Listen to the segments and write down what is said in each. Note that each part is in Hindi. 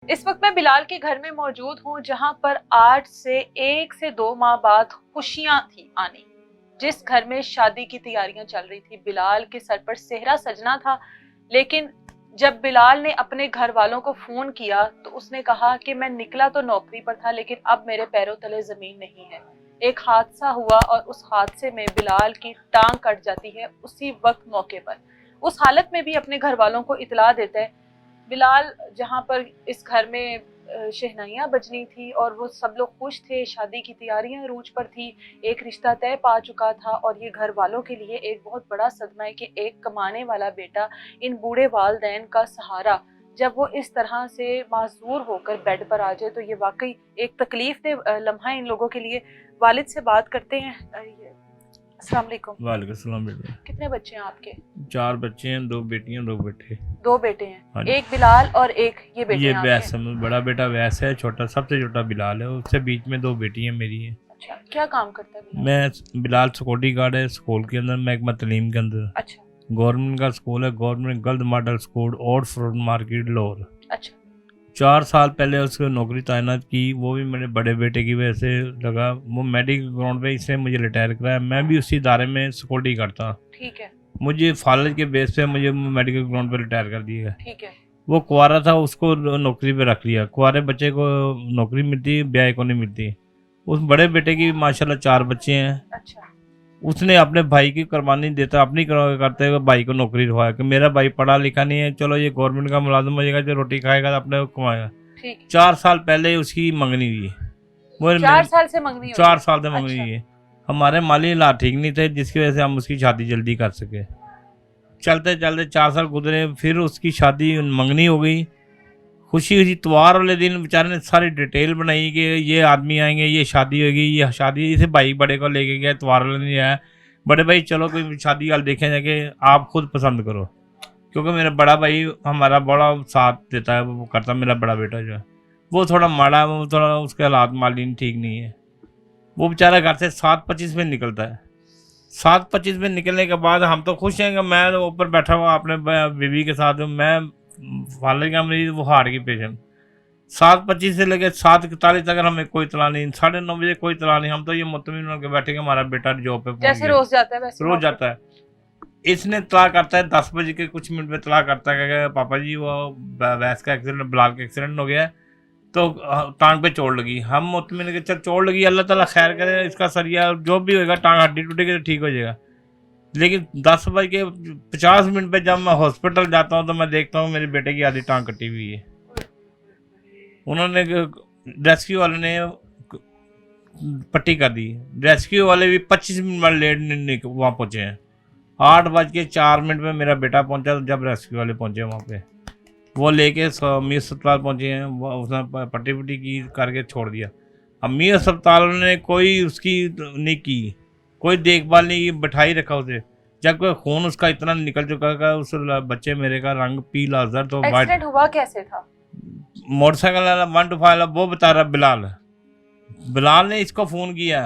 इस वक्त मैं बिलाल के घर में मौजूद हूँ, जहाँ पर 8 से 1 से 2 माह बाद खुशियां थी आनी। जिस घर में शादी की तैयारियां चल रही थी, बिलाल के सर पर सेहरा सजना था। लेकिन जब बिलाल ने अपने घर वालों को फोन किया तो उसने कहा कि मैं निकला तो नौकरी पर था, लेकिन अब मेरे पैरों तले जमीन नहीं है। एक हादसा हुआ और उस हादसे में बिलाल की टांग कट जाती है उसी वक्त मौके पर। उस हालत में भी अपने घर वालों को इतला देता है। बिलाल जहाँ पर इस घर में शहनाइयाँ बजनी थी और वो सब लोग खुश थे, शादी की तैयारियां रूज पर थी, एक रिश्ता तय पा चुका था। और ये घर वालों के लिए एक बहुत बड़ा सदमा है कि एक कमाने वाला बेटा इन बूढ़े वालदैन का सहारा जब वो इस तरह से माजूर होकर बेड पर आ जाए, तो ये वाकई एक तकलीफ दे लम्हा इन लोगों के लिए। वालिद से बात करते हैं। अस्सलाम वालेकुम। वालेकुम सलाम बेटा। कितने बच्चे हैं आपके? 4 बच्चे हैं, 2 बेटियां 2 बेटे। 2 बेटे हैं, हाँ, एक बिलाल और एक ये बेटे ये हैं वैस आपके। है, बड़ा बेटा वैस है, छोटा सबसे छोटा बिलाल है, उससे बीच में 2 बेटियां मेरी हैं। अच्छा, क्या काम करता है बिलाल? मैं बिलाल सिक्योरिटी गार्ड है स्कूल के अंदर, महकमा तलीम के अंदर। अच्छा गवर्नमेंट का स्कूल है, गवर्नमेंट गर्ल्स मॉडल स्कूल और फ्रूट मार्केट लाहौर। अच्छा 4 साल पहले उसको नौकरी तैनात की, वो भी मेरे बड़े बेटे की वजह से लगा। वो मेडिकल ग्राउंड पे इसने मुझे रिटायर कराया, मैं भी उसी इदारे में सिक्योरिटी करता। ठीक है मुझे फॉलेज के बेस पे मुझे मेडिकल ग्राउंड पे रिटायर कर दिया गया। ठीक है। वो कुंवारा था, उसको नौकरी पे रख लिया। कुंवारे बच्चे को नौकरी मिलती है, ब्याह को नहीं मिलती। उस बड़े बेटे की माशाल्लाह 4 बच्चे हैं। अच्छा उसने अपने भाई की कुर्बानी देता, अपनी करते हुए भाई को नौकरी दिलवाया कि मेरा भाई पढ़ा लिखा नहीं है, चलो ये गवर्नमेंट का मुलाजिम हो जाएगा, जो रोटी खाएगा अपने कमाएगा। ठीक। 4 साल पहले उसकी मंगनी हुई। वो 4 साल से मंगनी हुई? 4 साल से मंगनी अच्छा। हुई है। हमारे माली हालात ठीक नहीं थे, जिसकी वजह से हम उसकी शादी जल्दी कर सके। चलते चलते 4 साल गुजरे, फिर उसकी शादी मंगनी हो गई। खुशी हुई त्योहार वाले दिन बेचारे ने सारी डिटेल बनाई कि ये आदमी आएंगे, ये शादी होगी, ये शादी। इसे भाई बड़े को लेके गया, त्योहार वाले दिन आया। बड़े भाई चलो कोई शादी वाल देखें जाके, आप खुद पसंद करो। क्योंकि मेरा बड़ा भाई हमारा बड़ा साथ देता है, वो करता। मेरा बड़ा बेटा जो है वो थोड़ा माड़ा है, वो थोड़ा उसके हालात माली ठीक नहीं है। वो बेचारा घर से 7:25 में निकलता है। 7:25 में निकलने के बाद हम तो खुश हैं कि मैं ऊपर बैठा हुआ अपने बीवी के साथ, मैं फाले का मरीज, वो हार्ट की पेशेंट। 7:25 से लेकर 7:41 तक हमें कोई इतला नहीं, 9:30 बजे कोई इतला नहीं। हम तो ये मुतमिन होकर बैठे कि हमारा बेटा जॉब पे पहुंच जैसे गया। रोज जाता है वैसे रोज जाता है। इसने इतला करता है 10 बजे के कुछ मिनट में इतला करता है कि पापा जी वो वैस का एक्सीडेंट, बिलाल का एक्सीडेंट हो गया है, तो टांग पे चोट लगी। हम मुतमिन के चल चोट लगी, अल्लाह ताला खैर करे, इसका सरिया जो भी होगा, टांग हड्डी टूटेगी तो ठीक हो जाएगा। लेकिन 10:50 पे जब मैं हॉस्पिटल जाता हूँ तो मैं देखता हूँ मेरे बेटे की आधी टांग कटी हुई है। उन्होंने रेस्क्यू वाले ने पट्टी कर दी। रेस्क्यू वाले भी 25 मिनट लेट वहाँ पहुँचे हैं। 8:04 में मेरा बेटा पहुँचा, जब रेस्क्यू वाले पहुँचे वहाँ पे, वो लेके मीर अस्पताल पहुँचे हैं। वो उसने पट्टी पुट्टी की करके छोड़ दिया। अब मीर अस्पताल ने कोई उसकी नहीं की, कोई देखभाल नहीं की, बैठाई रखा उसे। जब खून उसका इतना निकल चुका था, उस बच्चे मेरे का रंग पीला जर्द तो वाइट। एक्सीडेंट हुआ कैसे था? मोटरसाइकिल वाला 125 वाला वो बता रहा बिलाल ने इसको फ़ोन किया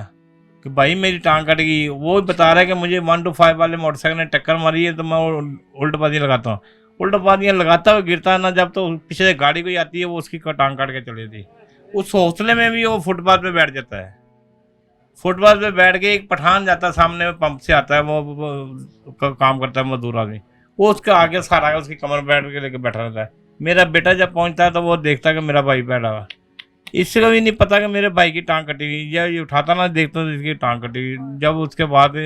कि भाई मेरी टांग कट गई। वो बता रहा है कि मुझे 125 वाले मोटरसाइकिल ने टक्कर मारी है, तो मैं उल्ट पादियाँ लगाता हूँ। उल्ट पादियाँ लगाता हुआ गिरता ना जब, तो पीछे से गाड़ी कोई आती है, वो उसकी टांग काट के चली थी। उस हौसले में भी वो फुटपाथ पे बैठ जाता है। फुटपाथ पे बैठ के एक पठान जाता है सामने में, पंप से आता है, वो काम करता है मजदूर आदमी, वो उसके आगे सारा उसकी कमर बैठ के लेके बैठा रहता है। मेरा बेटा जब पहुंचता है तो वो देखता है कि मेरा भाई बैठा हुआ। इसको भी नहीं पता कि मेरे भाई की टांग कटी हुई, या ये उठाता ना देखता तो इसकी टांग कटी हुई। जब उसके बाद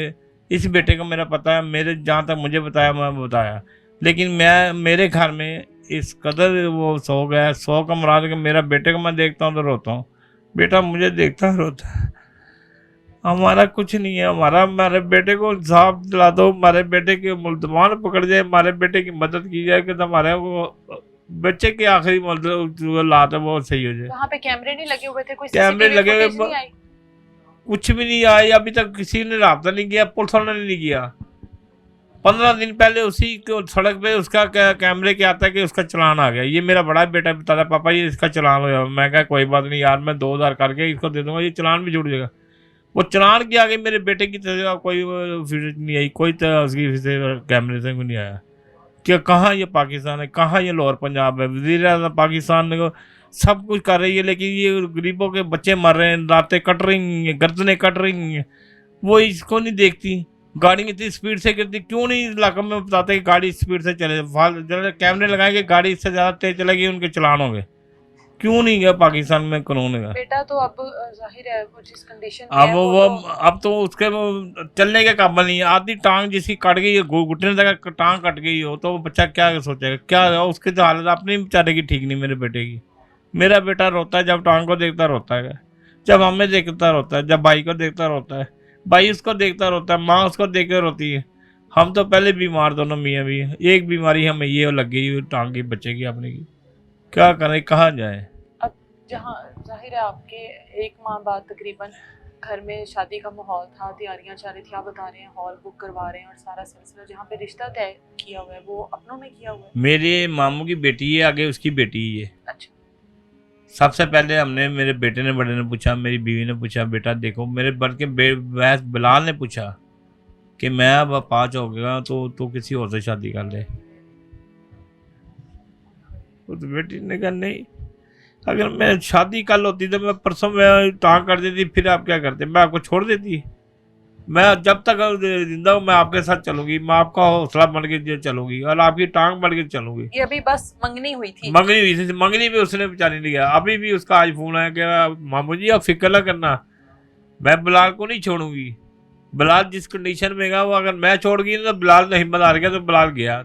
इस बेटे को मेरा पता है, मेरे जहाँ तक मुझे बताया मैं बताया। लेकिन मैं मेरे घर में इस कदर वो सो गया, सो का मुराद कि मेरा बेटे को मैं देखता हूँ तो रोता हूँ, बेटा मुझे देखता है रोता है। हमारा कुछ नहीं है, हमारे बेटे को इंसाफ दिला दो, हमारे बेटे के मुल्ज़मान पकड़ जाए, हमारे बेटे की मदद की जाए कि हमारे वो बच्चे की आखिरी हालात है वो सही हो जाए। वहाँ पे कैमरे नहीं लगे हुए थे? कोई कैमरे सीसीटीवी लगे फुटेज नहीं आई? कुछ भी नहीं आया अभी तक, किसी ने राब्ता नहीं किया, पुलिस वालों ने नहीं किया। 15 दिन पहले उसी को सड़क पे उसका कैमरे के आता है कि उसका चलान आ गया। ये मेरा बड़ा बेटा बताता है पापा ये इसका चलान हो गया। मैं कहा कोई बात नहीं यार, मैं 2000 करके इसको दे दूंगा, ये चलान भी जुड़ जाएगा। वो चलान के आगे मेरे बेटे की तरह कोई नहीं आई, कोई उसकी कैमरे से नहीं आया कि कहाँ ये पाकिस्तान है, कहाँ ये लाहौर पंजाब है। वज़ीर आज़म पाकिस्तान को सब कुछ कर रही है, लेकिन ये गरीबों के बच्चे मर रहे हैं, रातें कट रही हैं, गर्दनें कट रही हैं, वो इसको नहीं देखती। गाड़ी इतनी स्पीड से गिरती, क्यों नहीं इलाके में बताते कि गाड़ी स्पीड से चले, कैमरे लगाएंगे, गाड़ी इससे ज़्यादा तेज चलेगी उनके चलान होंगे। क्यों नहीं गया पाकिस्तान में कानून का? बेटा तो अब जाहिर है वो जिस कंडीशन में है, अब तो उसके चलने के काबिल नहीं है। आधी टांग जिसकी कट गई है, घुटने तक टांग कट गई हो, तो वो बच्चा क्या सोचेगा, क्या उसकी तो हालत अपनी बेचारे की ठीक नहीं। मेरे बेटे की, मेरा बेटा रोता है जब टांग को देखता रोता है, जब हमें देखता रोता है, जब भाई को देखता रोता है, भाई उसको देखता रोता है, माँ उसको देख कर रोती है। हम तो पहले बीमार दोनों मियाँ भी, एक बीमारी हमें ये लग गई टांग की बच्चे की अपने की, क्या करें, कहाँ जाए? अब जहाँ जाहिर है आपके एक माह बाद तकरीबन घर में शादी का माहौल था, तैयारियां चल रही थी, आप बता रहे हैं हॉल बुक करवा रहे हैं और सारा सिलसिला जहाँ पे रिश्ता तय किया हुआ है वो अपनों में किया हुआ है। मेरे मामू की बेटी है, आगे उसकी बेटी ही है। अच्छा, सबसे पहले हमने, मेरे बेटे ने, बड़े ने पूछा, मेरी बीवी ने पूछा, बेटा देखो, मेरे बल्कि वैस बिलाल ने पूछा कि मैं अब 5 हो गया तो किसी और से शादी कर ले। उस बेटी ने कहा नहीं, अगर मैं शादी कल होती तो मैं परसों में टांग कर देती, फिर आप क्या करते, मैं आपको छोड़ देती। मैं जब तक जिंदा हूँ मैं आपके साथ चलूंगी, मैं आपका हौसला बन के चलूंगी और आपकी टांग बन के चलूंगी। ये अभी बस मंगनी हुई थी, मंगनी हुई थी, मंगनी भी उसने बेचारी नहीं गया। अभी भी उसका आज फोन है कि मामू जी आप फिक्र ना करना, मैं बिलाल को नहीं छोड़ूंगी। बिलाल जिस कंडीशन में गया वो, अगर मैं छोड़ गई तो बिलाल ने हिम्मत हार गया, तो बिलाल गया,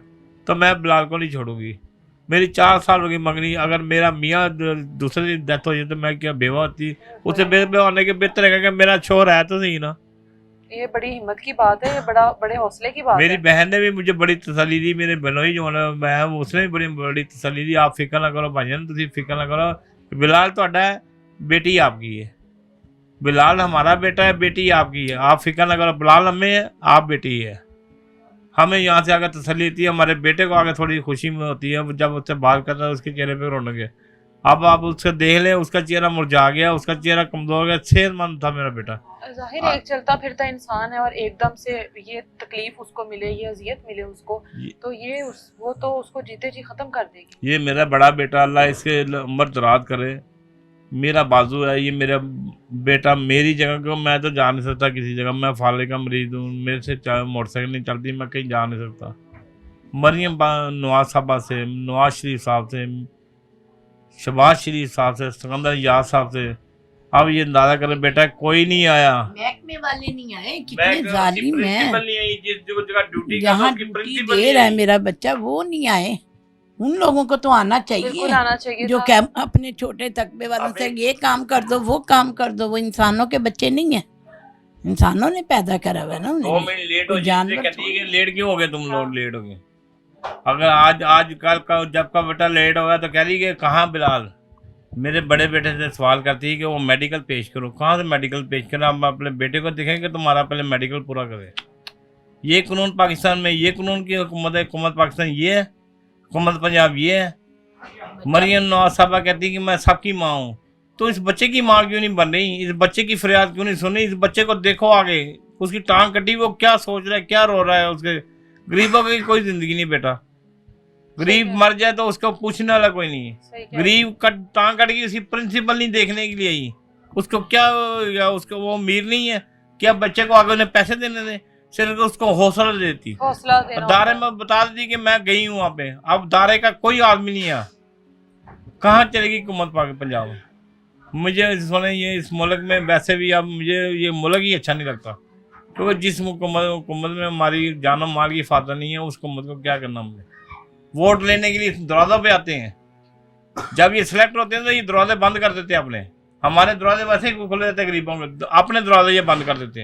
तो मैं बिलाल को नहीं छोड़ूंगी। मेरी 4 साल हो गई मंगनी, अगर मेरा मियाँ दूसरे दिन डेथ हो जाए तो मैं क्या बेवा होती? उसे बेवा होने के बेहतर है कि मेरा छोर है तो सही ना। ये बड़ी हिम्मत की बात है, ये बड़े हौसले की बात मेरी है। बहन ने भी मुझे बड़ी तसल्ली दी, मेरे बहनोई जो है मैं, उसने भी बड़ी तसल्ली दी, आप फिक्र ना करो भाईजान, तुम फिक्र ना करो, बिलाल ਤੁਹਾਡਾ है, बेटी आपकी है। बिलाल हमारा बेटा है, बेटी आपकी है, आप फिक्र ना करो, बिलाल हमें है, आप बेटी है। हमें यहाँ से आकर तसल्ली होती है, हमारे बेटे को आगे थोड़ी खुशी में होती है जब उससे बात करता है, उसके चेहरे पे रौनक है। अब आप उसको देख लें, उसका चेहरा मुरझा गया, उसका चेहरा कमजोर हो गया, सेहतमंद था मेरा बेटा। जाहिर है एक चलता फिरता इंसान है और एकदम से ये तकलीफ उसको मिले, ये अजियत मिले उसको, तो वो तो उसको जीते जी खत्म कर देगी। ये मेरा बड़ा बेटा, अल्लाह इसके उम्र दराज करे, मेरा बाजू है, ये मेरा बेटा। मेरी जगह को मैं तो जा नहीं सकता किसी जगह, मैं फाले का मरीज हूँ, मेरे से मोटरसाइकिल नहीं चलती, मैं कहीं जा नहीं सकता। मरियम नवाज साहबा से, नवाज शरीफ साहब से, शहबाज शरीफ साहब से, सिकंदर याद साहब से, अब ये अंदाजा करें बेटा कोई नहीं आया, महकमे वाले नहीं आए, कितने जालिम हैं। ड्यूटी जहाँ ड्यूटी दे रहा है मेरा बच्चा वो नहीं आए। उन लोगों को तो आना बिल्कुल चाहिए, आना चाहिए जो था। अपने छोटे तकबे वालों से ये काम कर दो वो काम कर दो। वो इंसानों के बच्चे नहीं है, इंसानों ने पैदा करा हुआ है ना 2 उन्हें। मिनट लेट हो कोई जाए जानवर कहती है कि लेट क्यों हो गए तुम लोग, लेट हो गए। अगर आज कल का जब का बेटा लेट हो गया तो कह रही कि कहाँ बिलाल। मेरे बड़े बेटे से सवाल करती है कि वो मेडिकल पेश करो, कहाँ से मेडिकल पेश करो, हम अपने बेटे को दिखेंगे तुम्हारा पहले मेडिकल पूरा करे। ये कानून पाकिस्तान में, ये कानून की हुकूमत है, हुकूमत पाकिस्तान ये है, हुकूमत पंजाब ये है। मरियम नवाज साहबा कहती है कि मैं सबकी माँ हूँ, तो इस बच्चे की माँ क्यों नहीं बन रही? इस बच्चे की फरियाद क्यों नहीं सुन रही? इस बच्चे को देखो आगे, उसकी टांग कटी, वो क्या सोच रहा है, क्या रो रहा है। उसके गरीबों की कोई जिंदगी नहीं बेटा, गरीब मर जाए तो उसको पूछने वाला कोई नहीं है। गरीब टांग कट गई, उसकी प्रिंसिपल नहीं देखने के लिए आई, उसको क्या उसको वो अमीर नहीं है क्या बच्चे को आगे उन्हें पैसे देने दें? सिर्फ उसको हौसला देती, हौसला देना। दारे में बता देती कि मैं गई हूँ वहाँ पे। अब दारे का कोई आदमी नहीं है, कहाँ चलेगी हुकूमत पाक पंजाब? मुझे सुने ये इस मुल्क में वैसे भी अब मुझे ये मुल्क ही अच्छा नहीं लगता, क्योंकि जिस हुकूमत में हमारी जानो माल की हिफाजत नहीं है, उस हुकूमत को क्या करना? मुझे वोट लेने के लिए दरवाजा पे आते हैं, जब ये सिलेक्ट होते हैं तो ये दरवाजे बंद कर देते हैं अपने। हमारे दरवाजे वैसे ही खुले रहते हैं गरीबों के, अपने दरवाजे ये बंद कर देते हैं।